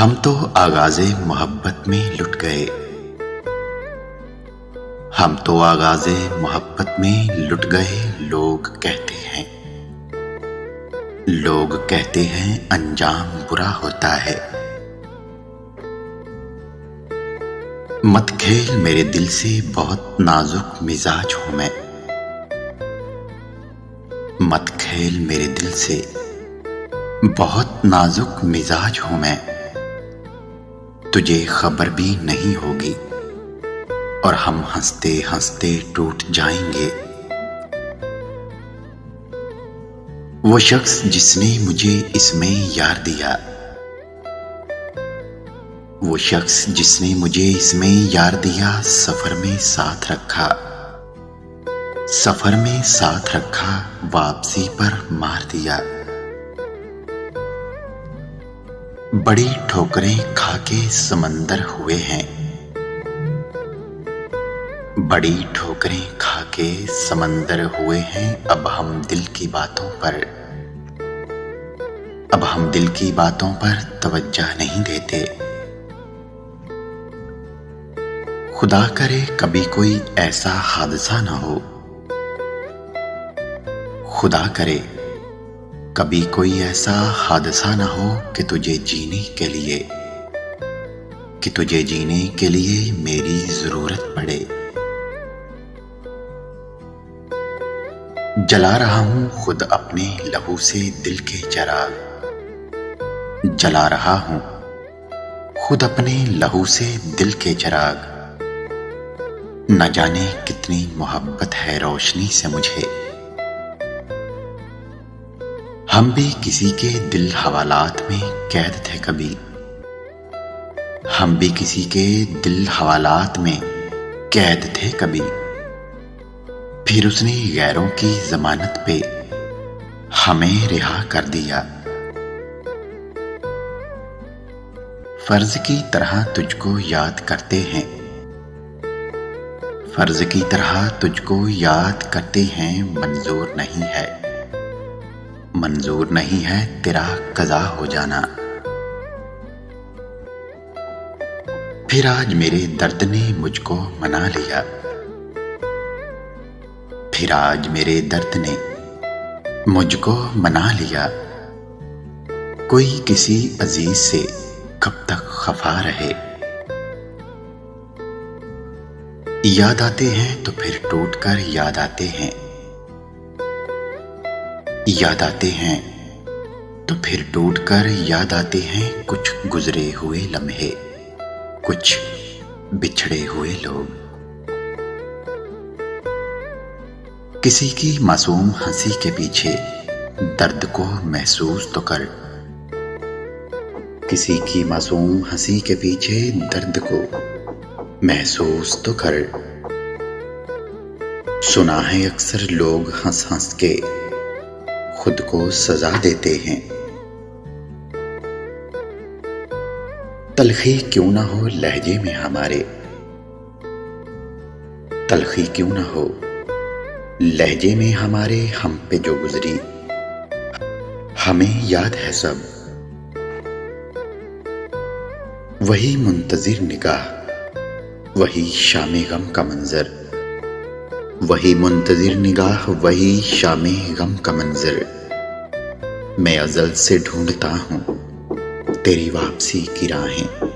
हम तो आगाज़े मोहब्बत में लुट गए। हम तो आगाज़े मोहब्बत में लुट गए। लोग कहते हैं अंजाम बुरा होता है। मत खेल मेरे दिल से, बहुत नाजुक मिजाज हूं मैं। मत खेल मेरे दिल से, बहुत नाजुक मिजाज हूं मैं। तुझे खबर भी नहीं होगी और हम हंसते हंसते टूट जाएंगे। वो शख्स जिसने मुझे इसमें यार दिया, वो शख्स जिसने मुझे इसमें यार दिया, सफर में साथ रखा, सफर में साथ रखा, वापसी पर मार दिया। बड़ी ठोकरें खाके समंदर हुए हैं, बड़ी ठोकरें खाके समंदर हुए हैं। अब हम दिल की बातों पर तवज्जो नहीं देते। खुदा करे कभी कोई ऐसा हादसा ना हो, खुदा करे कभी कोई ऐसा हादसा ना हो कि तुझे जीने के लिए मेरी जरूरत पड़े। जला रहा हूं खुद अपने लहू से दिल के चिराग, जला रहा हूं खुद अपने लहू से दिल के चिराग। न जाने कितनी मोहब्बत है रोशनी से मुझे। हम भी किसी के दिल हवालात में कैद थे कभी, हम भी किसी के दिल हवालात में कैद थे कभी। फिर उसने गैरों की जमानत पे हमें रिहा कर दिया। फर्ज की तरह तुझको याद करते हैं, फर्ज की तरह तुझको याद करते हैं। मंजूर नहीं है तेरा कज़ा हो जाना। फिर आज मेरे दर्द ने मुझको मना लिया, फिर आज मेरे दर्द ने मुझको मना लिया। कोई किसी अजीज से कब तक खफा रहे। याद आते हैं तो फिर टूटकर याद आते हैं, याद आते हैं तो फिर टूटकर याद आते हैं। कुछ गुजरे हुए लम्हे, कुछ बिछड़े हुए लोग। किसी की मासूम हंसी के पीछे दर्द को महसूस तो कर, किसी की मासूम हंसी के पीछे दर्द को महसूस तो कर। सुना है अक्सर लोग हंस हंस के खुद को सजा देते हैं। तलखी क्यों ना हो लहजे में हमारे, तलखी क्यों ना हो लहजे में हमारे। हम पे जो गुजरी हमें याद है सब। वही मुंतजिर निगाह, वही शामे गम का मंजर, वही मुंतजिर निगाह, वही शामे गम का मंजर। मैं अज़ल से ढूंढता हूँ तेरी वापसी की राहें।